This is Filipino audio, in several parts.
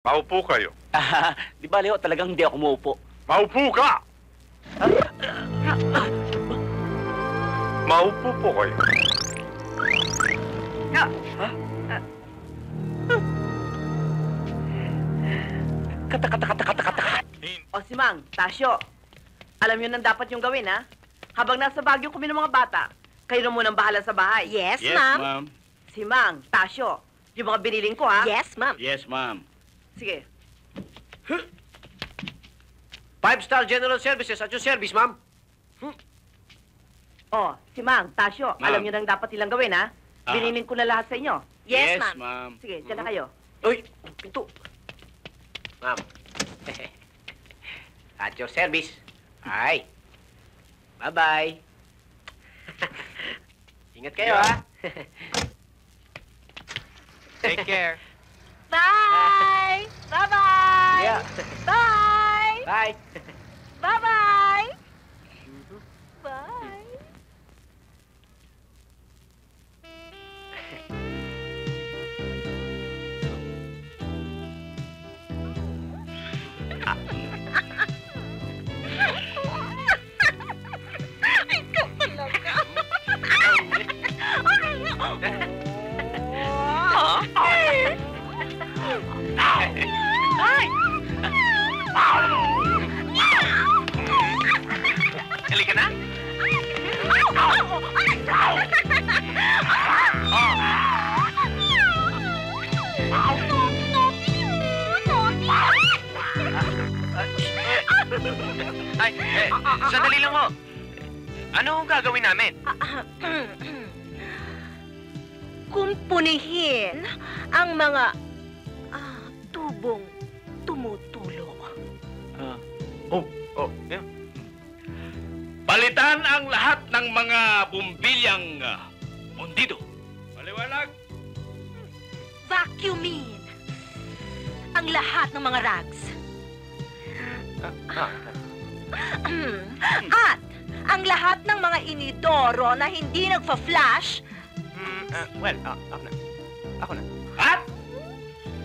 Maupo kayo. Di ba, Leo, talagang hindi ako umuupo. Maupo ka! Maupo po kayo. Kata. O si Mang, Tasyo, alam niyo nang dapat yung gawin, ha? Habang nasa Baguio kami ng mga bata, kayo na munang bahala sa bahay. Yes, Yes, ma'am. ma'am. Si Mang, Tasyo, yung mga biniling ko, ha? Yes, ma'am. Yes, ma'am. Sige. 5-star General Services at your service, ma'am. O, si Mang, Tasyo, Ma'am. alam niyo nang dapat nilang gawin, ha? Ah. Biniling ko na lahat sa inyo. Yes, ma'am. ma'am. Sige, dyan na kayo. Uy, pinto. Ma'am. At your service. Ay. Bye-bye. Ingat kayo, ha? Take care. Bye! Bye-bye! Yeah. Bye! Bye. Bye-bye! Bye! Ikaw talaga. Halika na. Ay, sandali lang ho. Ano ang gagawin namin? Kumpunihin ang mga tubong tumutulo. Yeah. Palitan ang lahat ng mga bumbilyang bundido. Paliwanag. Vacuumin ang lahat ng mga rags. At ang lahat ng mga inidoro na hindi nagfa-flash, Ako na. At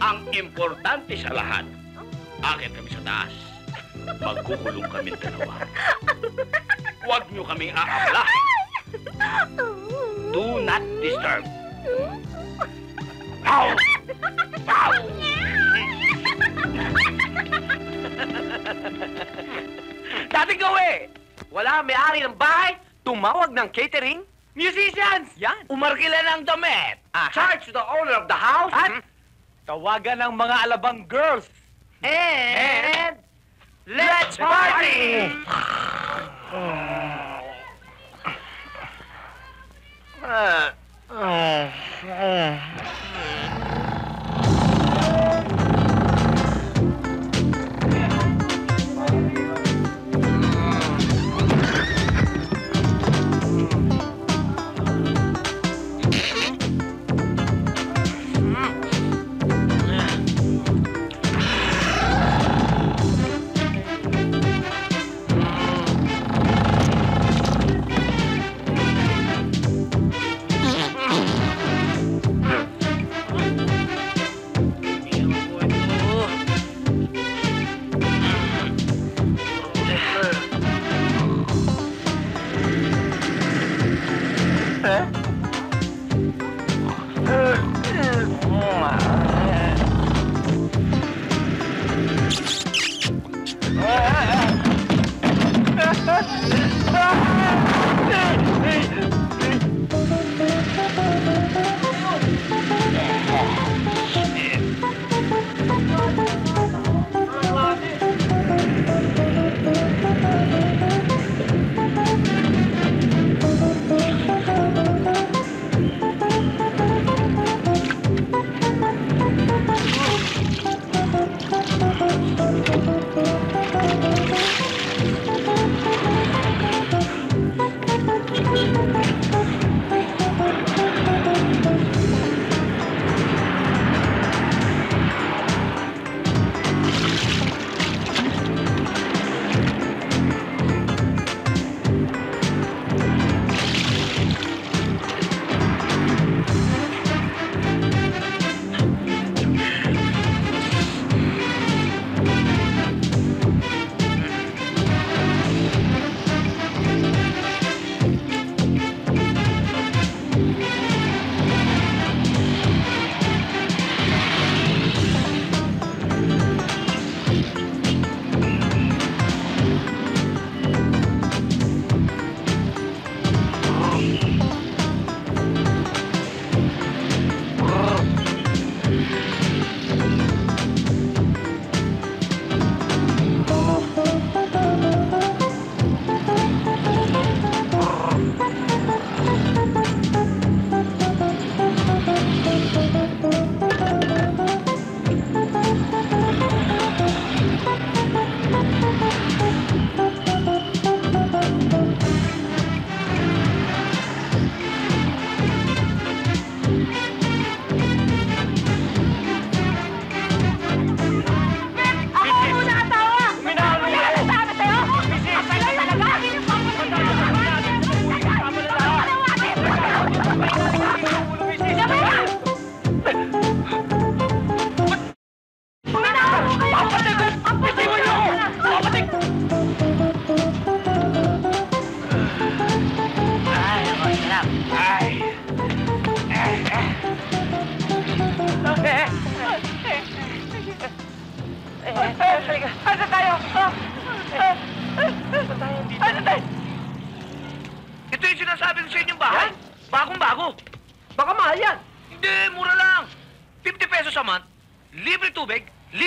ang importante sa lahat, akit kami sa taas. Magkukulong kami dalawa. Huwag niyo kaming aabla. Do not disturb. Ow! Ow! Dating gawi! Wala may-ari ng bahay, tumawag ng catering, musicians! Yan. Umarkila ng damit! Charge to the owner of the house! At Tawagan ng mga alabang girls. And let's party!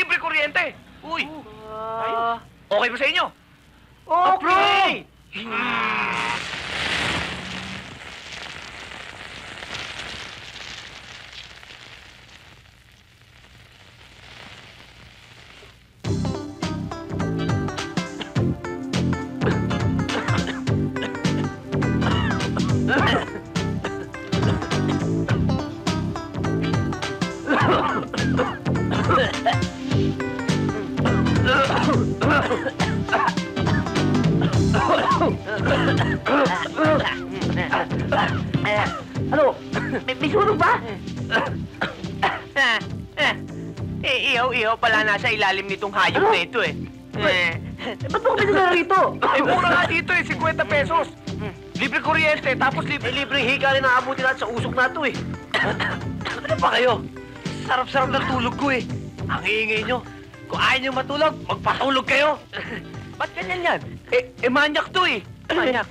libre kuryente. Uy, okay ba sa inyo? Okay! Ano? May sunog ba? Ihaw-ihaw pala nasa ilalim nitong hayop na ito eh. Ba't mo kami nagara rito? Mura nga dito eh, 50 pesos. Libre kuryente, tapos Libre higa rin naabuti natin sa usok na ito eh. Ano ba kayo? Sarap-sarap ng tulog ko eh. Ang iingay nyo. Kung ayaw nyo matulog, magpatulog kayo. Ba't ganyan yan? Manyak to eh. Manyak.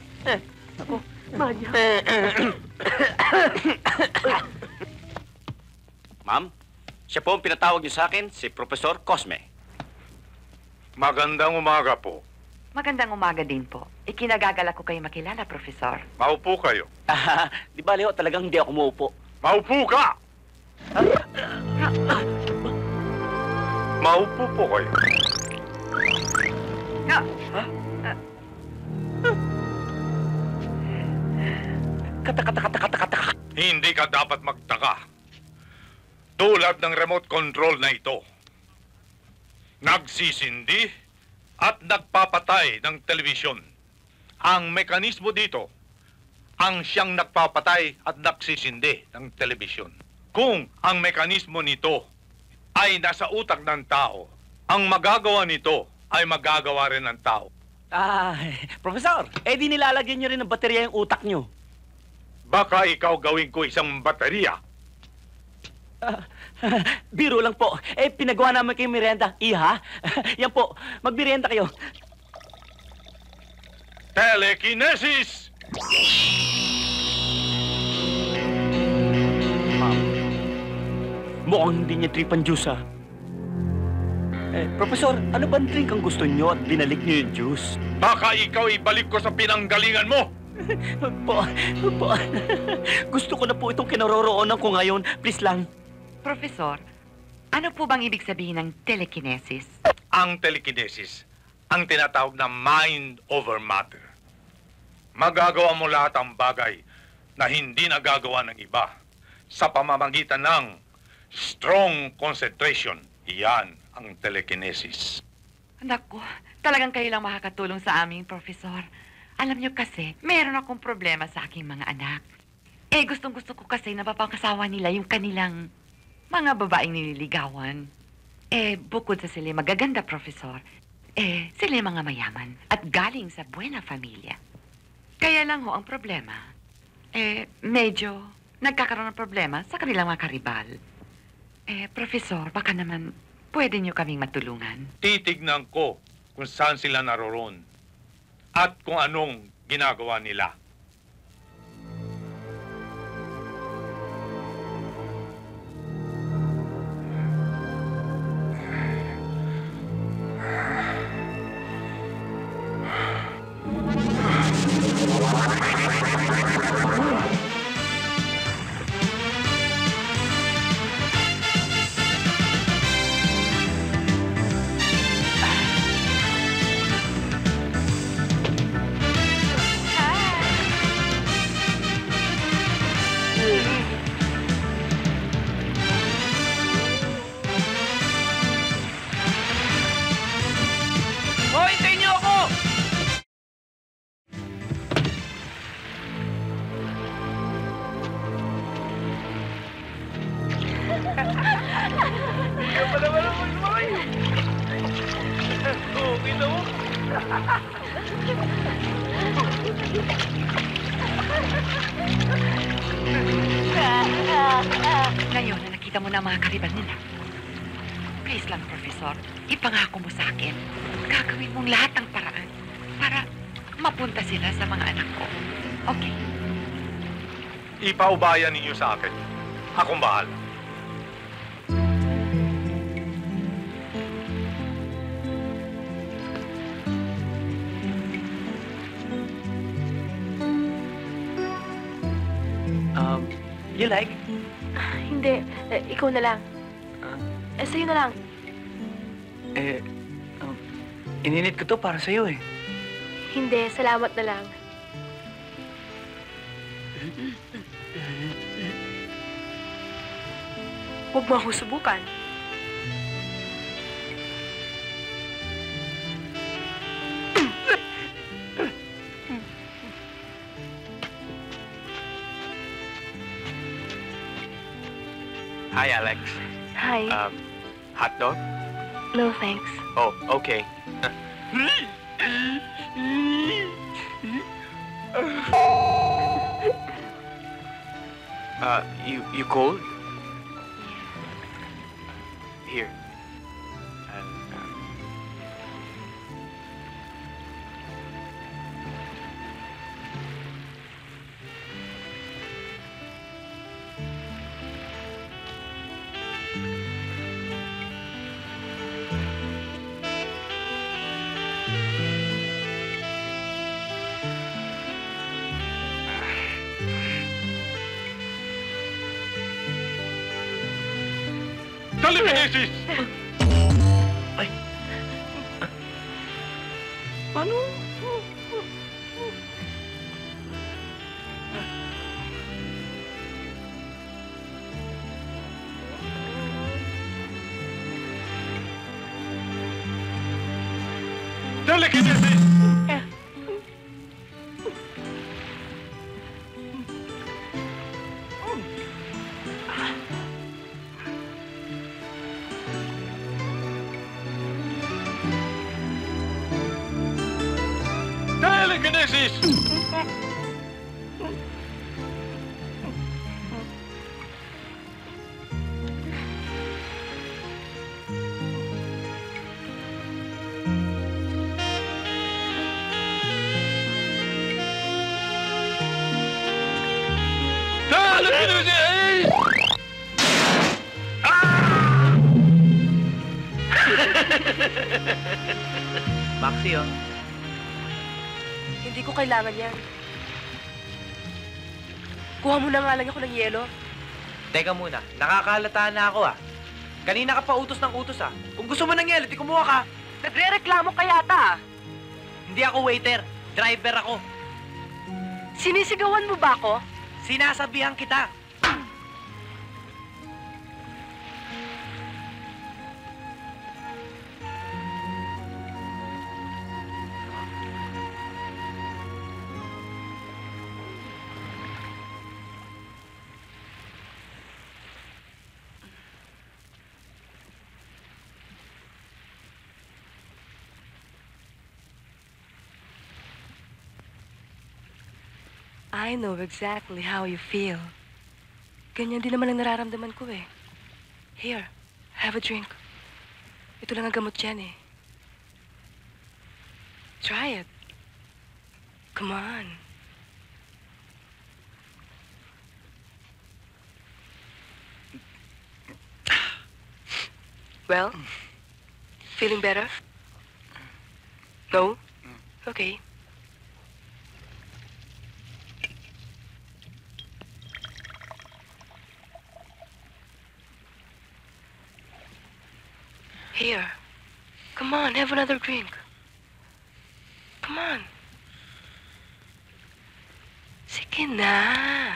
Ako, Manya. Ma'am, siya po ang pinatawag niyo sa akin, si Professor Cosme. Magandang umaga po. Magandang umaga din po. Ikinagagala ko kayo makilala, Profesor. Maupo kayo. Di ba, Leo, talagang hindi ako umuupo. Maupo ka! Maupo po kayo. Kata. Hindi ka dapat magtaka. Tulad ng remote control na ito. Nagsisindi at nagpapatay ng telebisyon. Ang mekanismo dito, ang siyang nagpapatay at nagsisindi ng telebisyon. Kung ang mekanismo nito ay nasa utak ng tao, ang magagawa nito ay magagawa rin ng tao. Professor, di nilalagyan niyo rin ng baterya yung utak niyo. Baka ikaw gawin ko isang baterya. Biro lang po. Pinagawa namin kayo merienda. Iha? Yan po, magmerienda kayo. Telekinesis! Mukhang hindi niya tripan juice, ha? Professor, ano bang drink ang gusto niyo at binalik niyo yung juice? Baka ikaw ibalik ko sa pinanggalingan mo! Po. Gusto ko na po itong kinaroroonan ko ngayon. Please lang. Profesor, ano po bang ibig sabihin ng telekinesis? Ang telekinesis, ang tinatawag na mind over matter. Magagawa mo lahat ang bagay na hindi nagagawa ng iba sa pamamagitan ng strong concentration. Iyan ang telekinesis. Naku, talagang kayo lang makakatulong sa amin, Profesor. Alam niyo kasi, meron akong problema sa aking mga anak. Gustong-gusto ko kasi na mapangkasawa nila yung kanilang mga babaeng nililigawan. Bukod sa sila magaganda, Profesor, sila mga mayaman at galing sa buena familia. Kaya lang ho ang problema, medyo nagkakaroon ng problema sa kanilang mga karibal. Profesor, baka naman pwede niyo kaming matulungan. Titignan ko kung saan sila naroon at kung anong ginagawa nila. hintayin niyo ako! Hindi pa naman ako lumayo. Okay na mo. Ngayon na nakita mo na ang mga karibal nila, please lang, Professor, ipangako mo sa akin, gagawin mong lahat ng paraan para mapunta sila sa mga anak ko. Okay? Ipaubayan ninyo sa akin. Akong bahala. You like? Hindi. Ikaw na lang. Sa'yo na lang. Ininit ko to para sa'yo eh. Hindi. Salamat na lang. Huwag mo ako subukan. Hi, Alex. Hi. Hot dog? No thanks. Oh, okay. You cold? Here. Telekinesis! Ano? Telekinesis! Telekinesis! Telekinesis! Maxi, oh. Hindi ko kailangan yan. Kuha mo na nga lang ako ng yelo. Teka muna, nakakahalata na ako ah. Kanina ka pa utos ng utos ah. Kung gusto mo ng yelo, di kumuha ka. Nagre-reklamo ka yata. Hindi ako waiter, driver ako. Sinisigawan mo ba ako? Sinasabihan kita. I know exactly how you feel. Ganyan din naman ang nararamdaman ko eh. Here, have a drink. Ito lang ang gamot yan eh. Try it. Come on. Well, feeling better? No? Okay. Here. Come on, have another drink. Come on. Sige na.